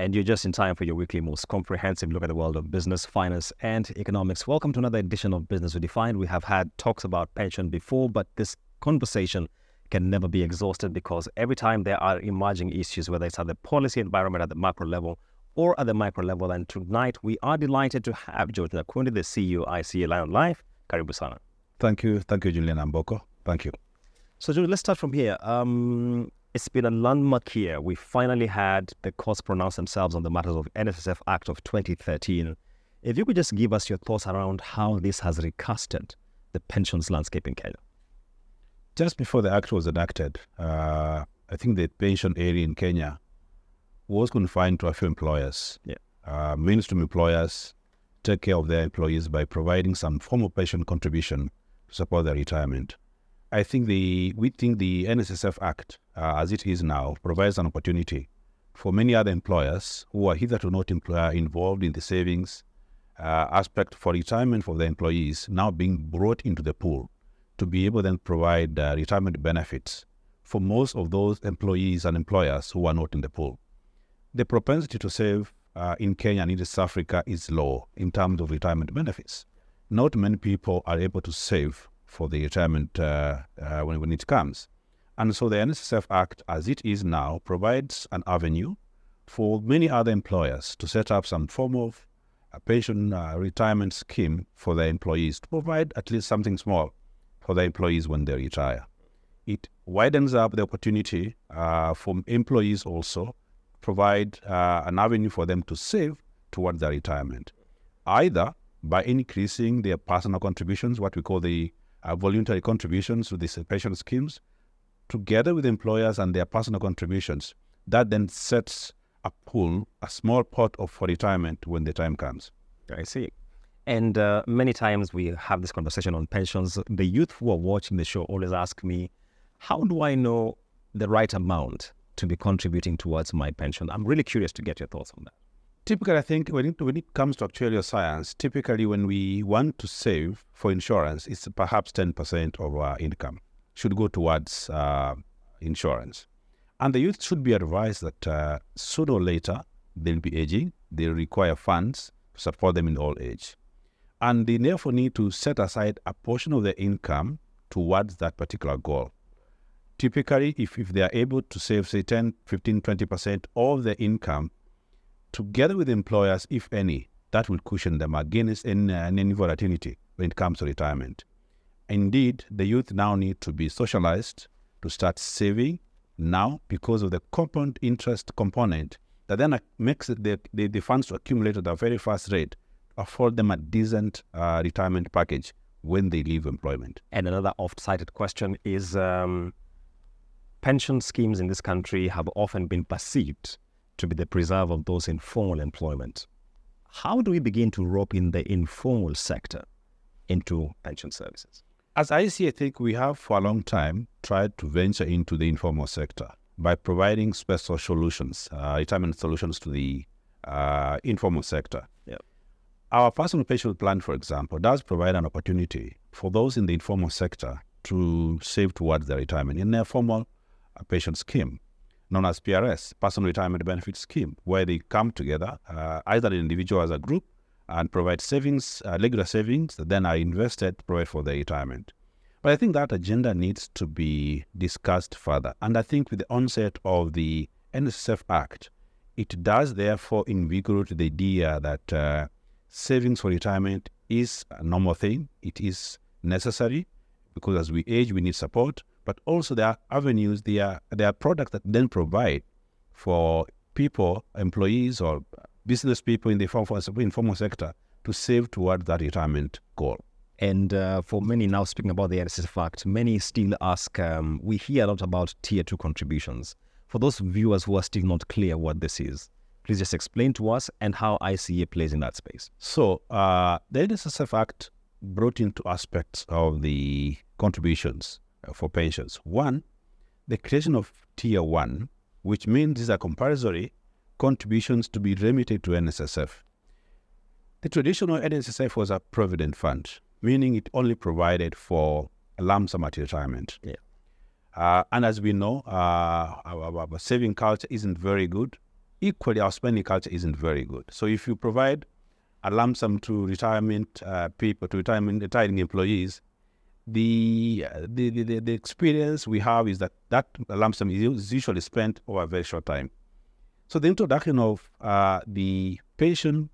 And you're just in time for your weekly most comprehensive look at the world of business, finance, and economics. Welcome to another edition of Business Redefined. We have had talks about pension before, but this conversation can never be exhausted because every time there are emerging issues, whether it's at the policy environment at the macro level or at the micro level. And tonight, we are delighted to have George Nyakundi, the CEO ICEA Lion Life. Karibu sana. Thank you, Julian Amboko. Thank you. So, George, let's start from here. It's been a landmark year. We finally had the courts pronounce themselves on the matters of NPSF Act of 2013. If you could just give us your thoughts around how this has recasted the pensions landscape in Kenya. Just before the act was enacted, I think the pension area in Kenya was confined to a few employers. Mainstream employers take care of their employees by providing some form of pension contribution to support their retirement. We think the NPSF Act, as it is now, provides an opportunity for many other employers who are hitherto not involved in the savings aspect for retirement for their employees, now being brought into the pool to be able to then provide retirement benefits for most of those employees and employers who are not in the pool. The propensity to save in Kenya and in East Africa is low in terms of retirement benefits. Not many people are able to save for the retirement when it comes. And so the NPSF Act, as it is now, provides an avenue for many other employers to set up some form of a pension retirement scheme for their employees, to provide at least something small for their employees when they retire. It widens up the opportunity for employees also, provide an avenue for them to save towards their retirement, either by increasing their personal contributions, what we call the voluntary contributions to these pension schemes, together with employers and their personal contributions. That then sets a pool, a small pot for retirement when the time comes. I see. And many times we have this conversation on pensions. The youth who are watching the show always ask me, how do I know the right amount to be contributing towards my pension? I'm really curious to get your thoughts on that. Typically, I think when it comes to actuarial science, typically when we want to save for insurance, it's perhaps 10% of our income should go towards insurance. And the youth should be advised that sooner or later, they'll be aging, they'll require funds to support them in old age. And they therefore need to set aside a portion of their income towards that particular goal. Typically, if they are able to save, say, 10, 15, 20% of their income, together with employers, if any, that will cushion them against any volatility when it comes to retirement. Indeed, the youth now need to be socialized to start saving now because of the compound interest component that then makes the funds to accumulate at a very fast rate, afford them a decent retirement package when they leave employment. And another oft-cited question is pension schemes in this country have often been perceived to be the preserve of those in formal employment. How do we begin to rope in the informal sector into pension services? As ICEA, I think we have for a long time tried to venture into the informal sector by providing special solutions, retirement solutions to the informal sector. Our personal pension plan, for example, does provide an opportunity for those in the informal sector to save towards their retirement in their formal pension scheme, known as PRS, Personal Retirement Benefit Scheme, where they come together, either an individual as a group, and provide savings, regular savings, that then are invested to provide for their retirement. But I think that agenda needs to be discussed further. And I think with the onset of the NPSF Act, it does therefore invigorate the idea that savings for retirement is a normal thing. It is necessary because as we age, we need support. But also there are avenues, there are products that then provide for people, employees or business people in the informal sector to save towards that retirement goal. And for many now, speaking about the NPSF Act, many still ask, we hear a lot about Tier 2 contributions. For those viewers who are still not clear what this is, please just explain to us and how ICEA plays in that space. So the NPSF Act brought into aspects of the contributions for pensions. One, the creation of Tier 1, which means these are compulsory contributions to be remitted to NSSF. The traditional NSSF was a provident fund, meaning it only provided for a lump sum at retirement. And as we know, our saving culture isn't very good. equally our spending culture isn't very good. So if you provide a lump sum to retirement people, to retiring employees, the experience we have is that lump sum is usually spent over a very short time. So the introduction of the pension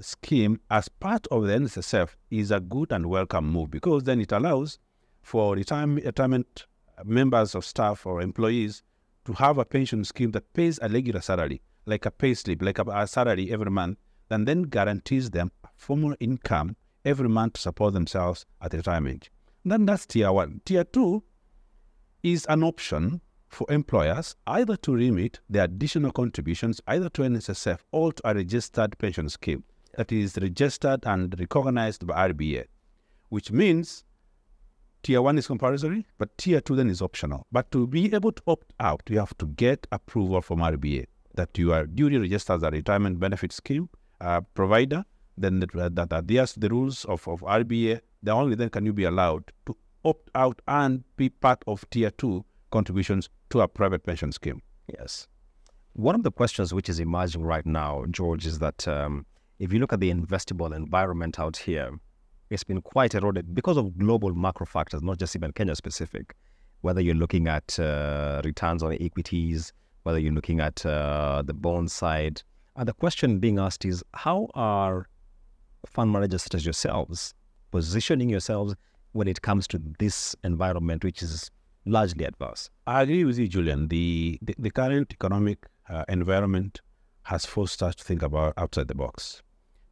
scheme as part of the NSSF is a good and welcome move, because then it allows for retirement members of staff or employees to have a pension scheme that pays a regular salary, like a pay slip, like a salary every month, and then guarantees them a formal income every month to support themselves at retirement. Then that's tier one. Tier two is an option for employers either to remit the additional contributions either to NSSF or to a registered pension scheme that is registered and recognized by RBA, which means tier one is compulsory, but tier two then is optional. But to be able to opt out, you have to get approval from RBA that you are duly registered as a retirement benefit scheme provider, then that adheres to the rules of RBA. Then only then can you be allowed to opt out and be part of tier two contributions to a private pension scheme. Yes. One of the questions which is emerging right now, George, is that if you look at the investable environment out here, it's been quite eroded because of global macro factors, not just even Kenya specific. Whether you're looking at returns on equities, whether you're looking at the bond side. And the question being asked is, how are fund managers such as yourselves positioning yourselves when it comes to this environment, which is largely adverse? I agree with you, Julian. The current economic environment has forced us to think about outside the box.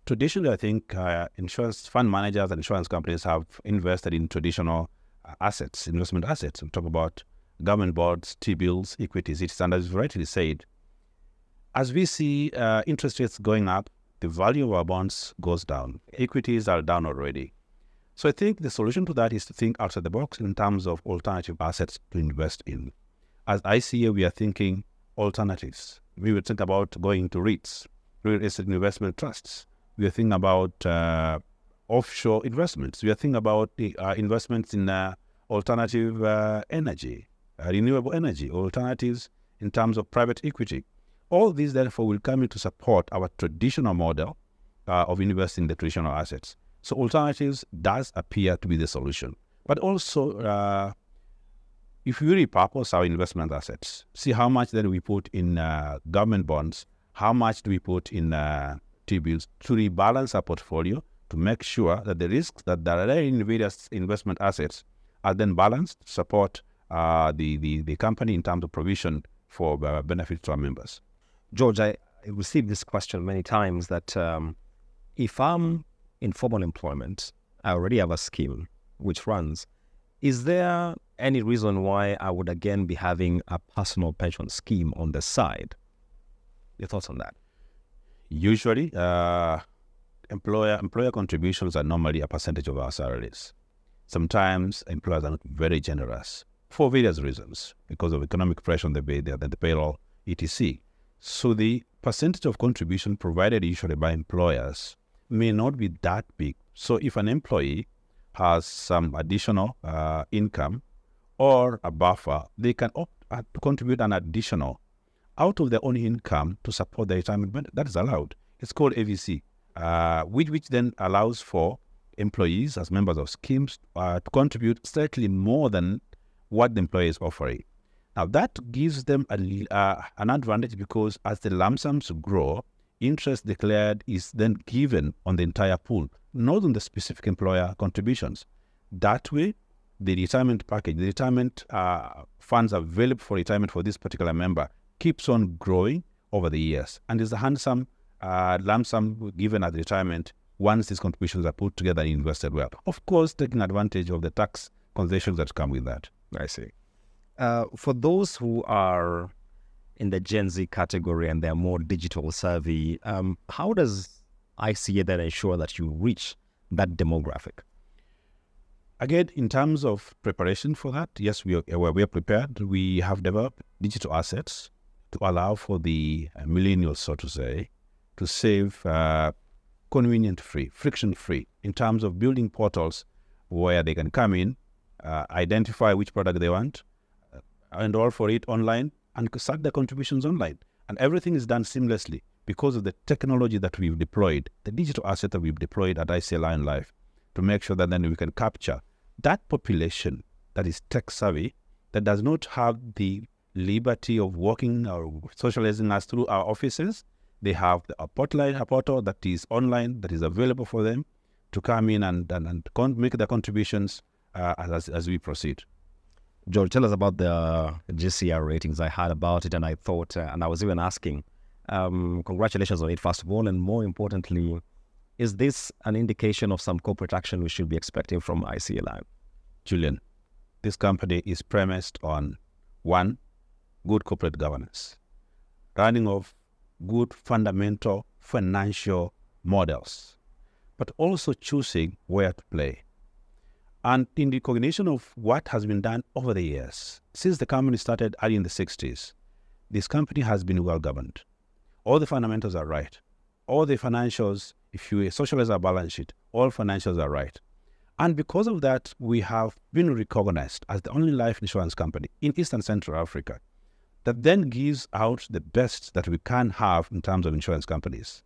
Traditionally, I think insurance fund managers and insurance companies have invested in traditional assets, investment assets. We talk about government bonds, T-bills, equities. It's, and as rightly said, as we see interest rates going up, the value of our bonds goes down. Equities are down already. So I think the solution to that is to think outside the box in terms of alternative assets to invest in. As ICEA, we are thinking alternatives. We would think about going to REITs, real estate investment trusts. We are thinking about offshore investments. We are thinking about the investments in alternative energy, renewable energy, alternatives in terms of private equity. All these, therefore, will come in to support our traditional model of investing in the traditional assets. So alternatives does appear to be the solution. But also, if we repurpose our investment assets, see how much then we put in government bonds, how much do we put in T-bills, to rebalance our portfolio to make sure that the risks that are in various investment assets are then balanced to support the company in terms of provision for benefits to our members. George, I received this question many times that if I'm in formal employment, I already have a scheme which runs. Is there any reason why I would again be having a personal pension scheme on the side? Your thoughts on that? Usually, employer contributions are normally a percentage of our salaries. Sometimes employers are not very generous for various reasons, because of economic pressure on the payroll, etc. So the percentage of contribution provided usually by employers may not be that big. So if an employee has some additional income or a buffer, they can opt to contribute an additional out of their own income to support their retirement benefit. That is allowed. It's called AVC, which then allows for employees as members of schemes to contribute slightly more than what the employer is offering. Now, that gives them an advantage, because as the lump sums grow, interest declared is then given on the entire pool, not on the specific employer contributions. That way, the retirement package, the retirement funds available for retirement for this particular member keeps on growing over the years, and is a handsome lump sum given at retirement once these contributions are put together and invested well. Of course, taking advantage of the tax concessions that come with that. I see. For those who are in the Gen Z category and they're more digital savvy, how does ICEA then ensure that you reach that demographic? Again, in terms of preparation for that, yes, we are prepared. We have developed digital assets to allow for the millennials, so to say, to save convenient-free, friction-free, in terms of building portals where they can come in, identify which product they want, enroll for it online, and start their contributions online. And everything is done seamlessly because of the technology that we've deployed, the digital asset that we've deployed at ICEA Lion Life, to make sure that then we can capture that population that is tech savvy, that does not have the liberty of working or socializing us through our offices. They have a portal that is online, that is available for them to come in and make their contributions as we proceed. George, tell us about the GCR ratings. I heard about it and I thought, and I was even asking, congratulations on it, first of all, and more importantly, is this an indication of some corporate action we should be expecting from ICEA Lion? Julian, this company is premised on, one, good corporate governance, running of good fundamental financial models, but also choosing where to play. And in recognition of what has been done over the years, since the company started early in the 60s, this company has been well governed. All the fundamentals are right. All the financials, if you socialize our balance sheet, all financials are right. And because of that, we have been recognized as the only life insurance company in East and Central Africa that then gives out the best that we can have in terms of insurance companies.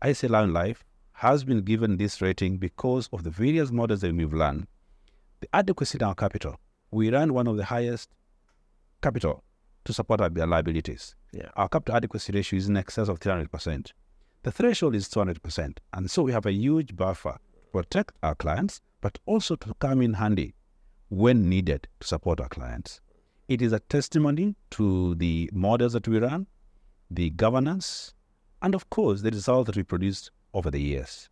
ICEA Lion Life has been given this rating because of the various models that we've learned. The adequacy in our capital. We run one of the highest capital to support our liabilities. Yeah. Our capital adequacy ratio is in excess of 300%. The threshold is 200%. And so we have a huge buffer to protect our clients, but also to come in handy when needed to support our clients. It is a testimony to the models that we run, the governance, and of course, the result that we produced over the years.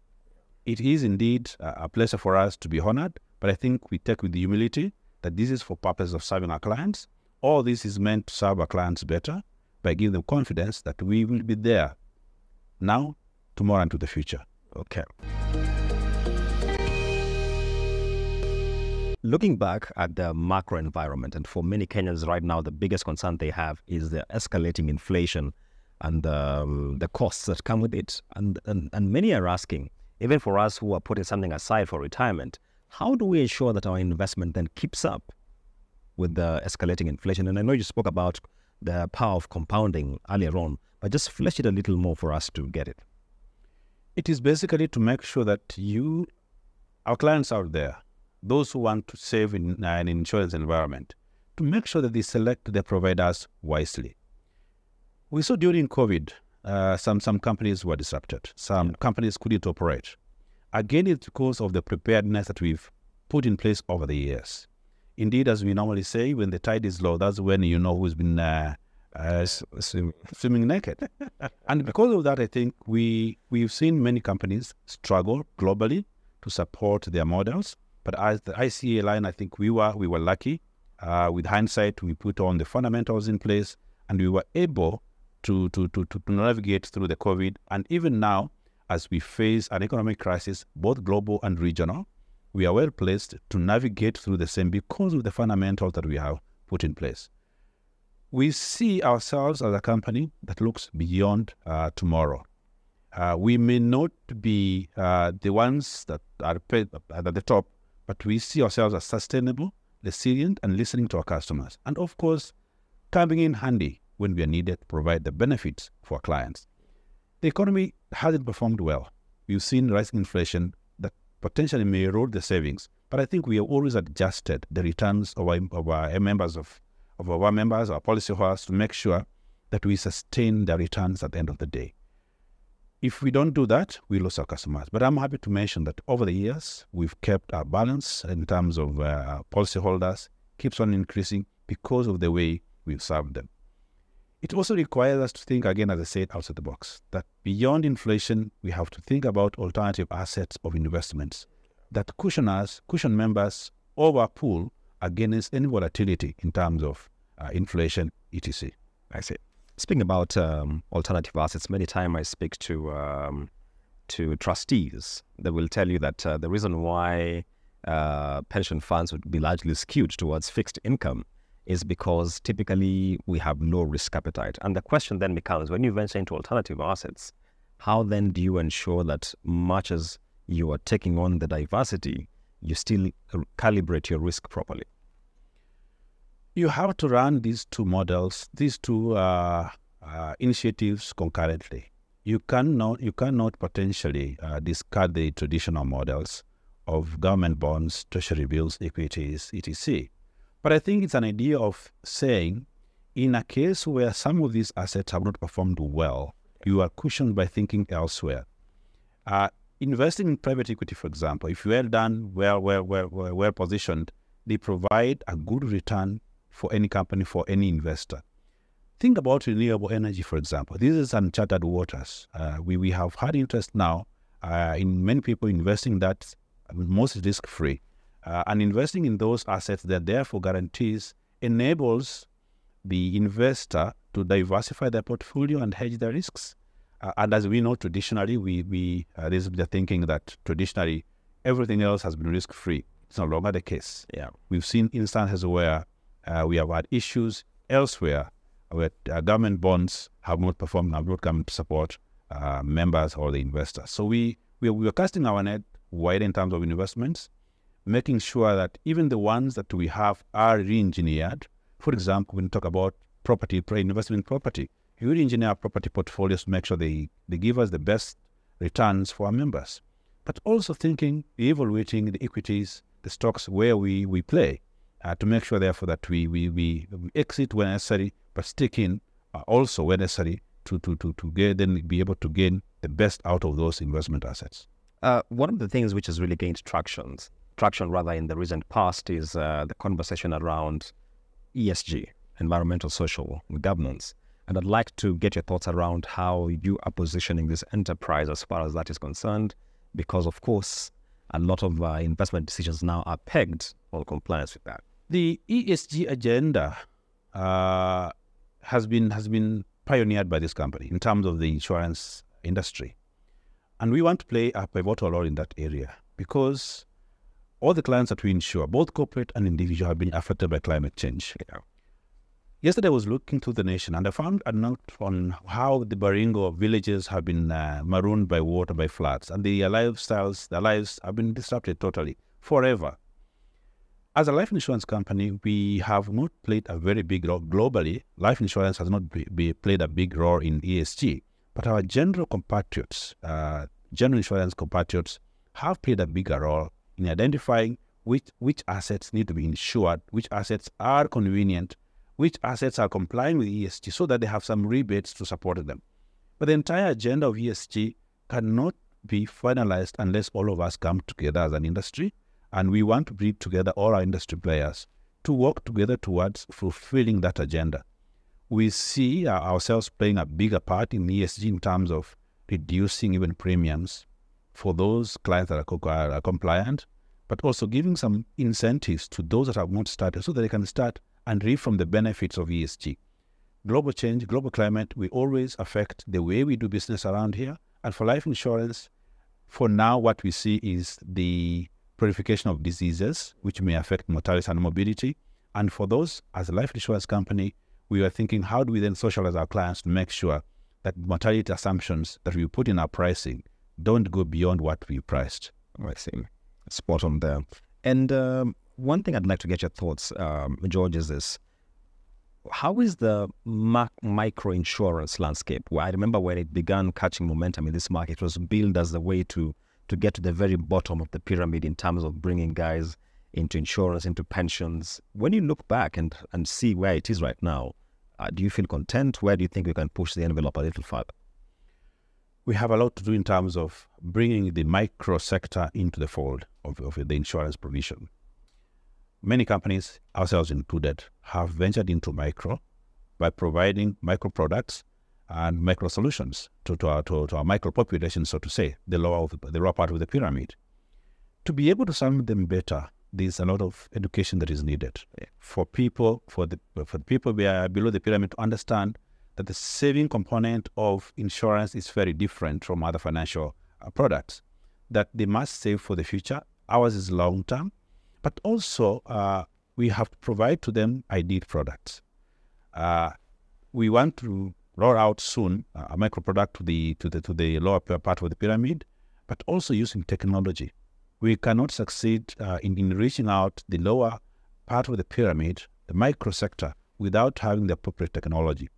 It is indeed a pleasure for us to be honored, but I think we take with the humility that this is for purpose of serving our clients. All this is meant to serve our clients better by giving them confidence that we will be there now, tomorrow, and to the future. Okay. Looking back at the macro environment, and for many Kenyans right now, the biggest concern they have is the escalating inflation and the costs that come with it. And many are asking, even for us who are putting something aside for retirement, how do we ensure that our investment then keeps up with the escalating inflation? And I know you spoke about the power of compounding earlier on, but just flesh it a little more for us to get it. It is basically to make sure that our clients out there, those who want to save in an insurance environment, to make sure that they select their providers wisely. We saw during COVID, some companies were disrupted. Some companies couldn't operate. Again, it's because of the preparedness that we've put in place over the years. Indeed, as we normally say, when the tide is low, that's when you know who's been swimming naked. And because of that, I think we've seen many companies struggle globally to support their models. But as the ICEA line, I think we were lucky. With hindsight, we put on the fundamentals in place, and we were able to navigate through the COVID. And even now, as we face an economic crisis, both global and regional, we are well placed to navigate through the same because of the fundamentals that we have put in place. We see ourselves as a company that looks beyond tomorrow. We may not be the ones that are paid at the top, but we see ourselves as sustainable, resilient, and listening to our customers. And of course, coming in handy when we are needed to provide the benefits for our clients. The economy hasn't performed well. We've seen rising inflation that potentially may erode the savings, but I think we have always adjusted the returns of our members, our policyholders, to make sure that we sustain the returns at the end of the day. If we don't do that, we lose our customers. But I'm happy to mention that over the years, we've kept our balance in terms of policyholders, keeps on increasing because of the way we've served them. It also requires us to think, again, as I said, outside the box, that beyond inflation, we have to think about alternative assets of investments that cushion members of our pool against any volatility in terms of inflation, etc. I see. Speaking about alternative assets, many times I speak to trustees. They will tell you that the reason why pension funds would be largely skewed towards fixed income is because typically we have low risk appetite. And the question then becomes, when you venture into alternative assets, how then do you ensure that much as you are taking on the diversity, you still calibrate your risk properly? You have to run these two models, these two initiatives concurrently. You cannot potentially discard the traditional models of government bonds, treasury bills, equities, etc. But I think it's an idea of saying, in a case where some of these assets have not performed well, you are cushioned by thinking elsewhere. Investing in private equity, for example, if well done, well positioned, they provide a good return for any company, for any investor. Think about renewable energy, for example. This is uncharted waters. We have had interest now in many people investing that, most risk-free. And investing in those assets that therefore guarantees, enables the investor to diversify their portfolio and hedge their risks. And as we know, traditionally, there's the thinking that traditionally everything else has been risk-free. It's no longer the case. Yeah. We've seen instances where we have had issues elsewhere where government bonds have not performed, have not come to support members or the investors. So we are casting our net wide in terms of investments, making sure that even the ones that we have are re-engineered. For example, when we talk about property, investment in property, you re-engineer property portfolios to make sure they give us the best returns for our members. But also evaluating the equities, the stocks where we play, to make sure therefore that we exit when necessary, but stick in also when necessary to be able to gain the best out of those investment assets. One of the things which has really gained traction in the recent past is the conversation around ESG, environmental, social governance. And I'd like to get your thoughts around how you are positioning this enterprise as far as that is concerned, because of course, a lot of investment decisions now are pegged on compliance with that. The ESG agenda has been pioneered by this company in terms of the insurance industry. And we want to play a pivotal role in that area because all the clients that we insure, both corporate and individual, have been affected by climate change. Yeah. Yesterday I was looking through the nation and I found a note on how the Baringo villages have been marooned by water, by floods, and their lives have been disrupted totally, forever. As a life insurance company, we have not played a very big role. Globally, life insurance has not played a big role in ESG, but our general insurance compatriots have played a bigger role in identifying which assets need to be insured, which assets are convenient, which assets are complying with ESG so that they have some rebates to support them. But the entire agenda of ESG cannot be finalized unless all of us come together as an industry. And we want to bring together all our industry players to work together towards fulfilling that agenda. We see ourselves playing a bigger part in ESG in terms of reducing even premiums for those clients that are compliant, but also giving some incentives to those that have not started so that they can start and reap from the benefits of ESG. Global change, global climate will always affect the way we do business around here. And for life insurance, for now, what we see is the proliferation of diseases, which may affect mortality and morbidity. And for those, as a life insurance company, we are thinking, how do we then socialize our clients to make sure that mortality assumptions that we put in our pricing don't go beyond what we priced? I see. Spot on there. And one thing I'd like to get your thoughts, George, is this. How is the micro insurance landscape? Well, I remember when it began catching momentum in this market, it was billed as the way to get to the very bottom of the pyramid in terms of bringing guys into insurance, into pensions. When you look back and see where it is right now, do you feel content? Where do you think we can push the envelope a little further? We have a lot to do in terms of bringing the micro sector into the fold of the insurance provision. Many companies, ourselves included, have ventured into micro by providing micro products and micro solutions to our micro population, so to say, the lower part of the pyramid. To be able to serve them better, there's a lot of education that is needed for people below the pyramid to understand that the saving component of insurance is very different from other financial products, that they must save for the future. Ours is long term, but also we have to provide to them ideal products. We want to roll out soon a micro product to the lower part of the pyramid, but also using technology. We cannot succeed in reaching out the lower part of the pyramid, the micro sector, without having the appropriate technology.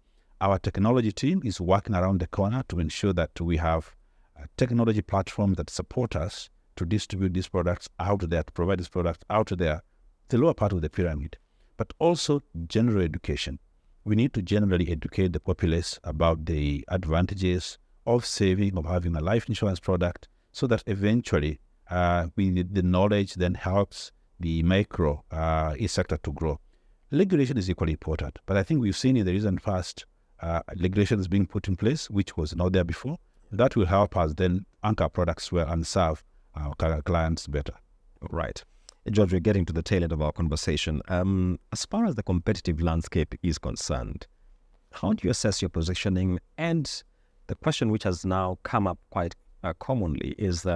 Our technology team is working around the corner to ensure that we have technology platforms that support us to distribute these products out there, to provide these products out there, the lower part of the pyramid. But also general education. We need to generally educate the populace about the advantages of saving, of having a life insurance product, so that eventually the knowledge then helps the micro sector to grow. Regulation is equally important, but I think we've seen in the recent past regulations being put in place, which was not there before. That will help us then anchor products well and serve our clients better. Right. George, we're getting to the tail end of our conversation. As far as the competitive landscape is concerned, how do you assess your positioning? And the question which has now come up quite commonly is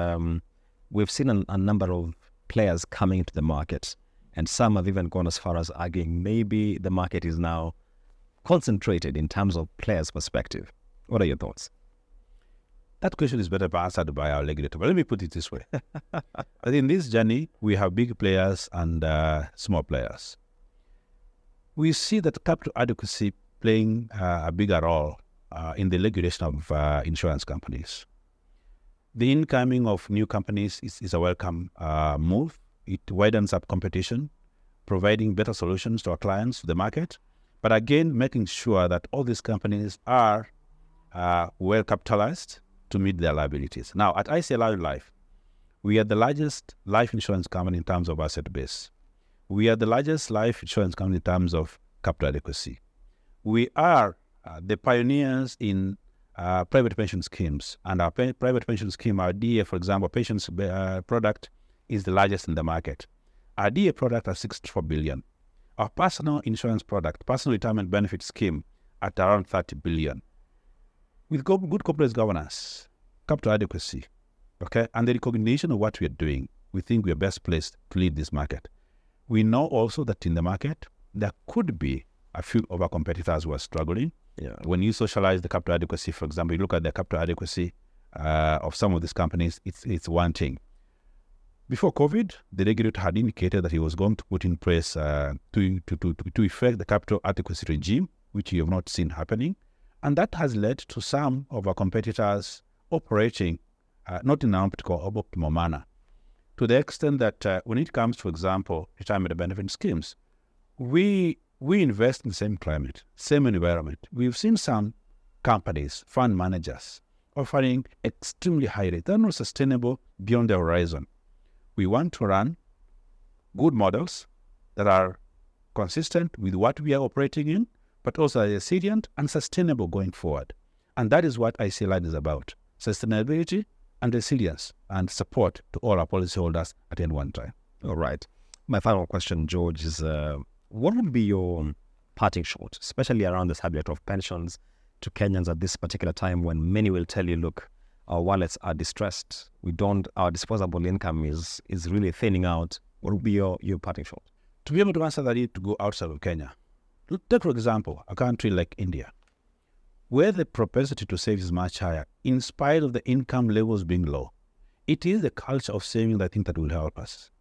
we've seen a number of players coming into the market, and some have even gone as far as arguing maybe the market is now concentrated in terms of players' perspective. What are your thoughts? That question is better answered by our regulator. But let me put it this way. I think in this journey, we have big players and small players. We see that capital adequacy playing a bigger role in the regulation of insurance companies. The incoming of new companies is a welcome move. It widens up competition, providing better solutions to our clients, to the market, but again, making sure that all these companies are well capitalized to meet their liabilities. Now, at ICEA Life, we are the largest life insurance company in terms of asset base. We are the largest life insurance company in terms of capital adequacy. We are the pioneers in private pension schemes, and our private pension scheme, our DA, for example, pensions product is the largest in the market. Our DA product at 64 billion. Our personal insurance product, personal retirement benefit scheme, at around 30 billion. With good corporate governance, capital adequacy, okay, and the recognition of what we are doing, we think we are best placed to lead this market. We know also that in the market, there could be a few of our competitors who are struggling. Yeah. When you socialize the capital adequacy, for example, you look at the capital adequacy of some of these companies, it's one thing. Before COVID, the regulator had indicated that he was going to put in place to effect the capital adequacy regime, which you have not seen happening. And that has led to some of our competitors operating not in an optimal manner, to the extent that when it comes, for example, retirement benefit schemes, we invest in the same climate, same environment. We've seen some companies, fund managers, offering extremely high rates. They're not sustainable beyond the horizon. We want to run good models that are consistent with what we are operating in, but also resilient and sustainable going forward. And that is what ICEA Life is about: sustainability and resilience and support to all our policyholders at any one time. All right. My final question, George, is what would be your parting shot, especially around the subject of pensions, to Kenyans at this particular time when many will tell you, look, our wallets are distressed. Our disposable income is really thinning out. What would be your parting shot? To be able to answer that, you need to go outside of Kenya. Take, for example, a country like India, where the propensity to save is much higher, in spite of the income levels being low. It is the culture of saving that I think that will help us.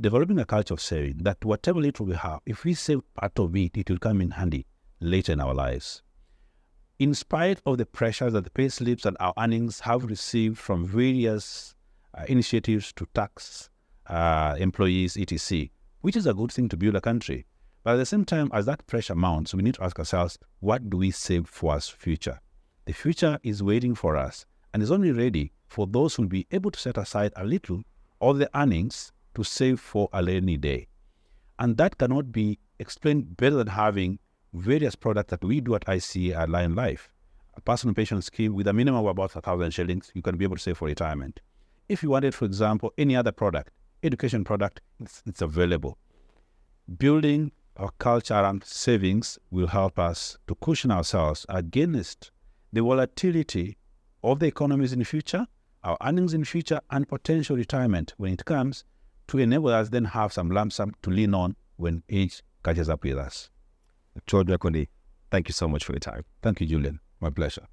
Developing a culture of saving, that whatever little we have, if we save part of it, it will come in handy later in our lives. In spite of the pressures that the pay slips and our earnings have received from various initiatives to tax employees, etc., which is a good thing to build a country. But at the same time, as that pressure mounts, we need to ask ourselves, what do we save for our future? The future is waiting for us and is only ready for those who will be able to set aside a little of the earnings to save for a rainy day. And that cannot be explained better than having various products that we do at ICEA Life. A personal pension scheme with a minimum of about 1,000 shillings, you can be able to save for retirement. If you wanted, for example, any other product, education product, it's available. Building our culture around savings will help us to cushion ourselves against the volatility of the economies in the future, our earnings in the future, and potential retirement when it comes, to enable us then have some lump sum to lean on when age catches up with us. George Nyakundi, thank you so much for your time. Thank you, Julian. My pleasure.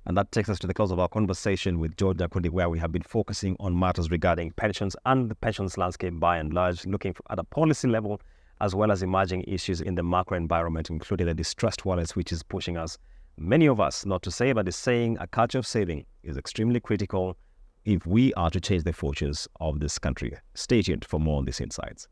And that takes us to the close of our conversation with George Nyakundi, where we have been focusing on matters regarding pensions and the pensions landscape by and large, looking at a policy level as well as emerging issues in the macro environment, including the distressed wallets, which is pushing us, many of us, not to say, but is saying a culture of saving is extremely critical if we are to change the fortunes of this country. Stay tuned for more on these insights.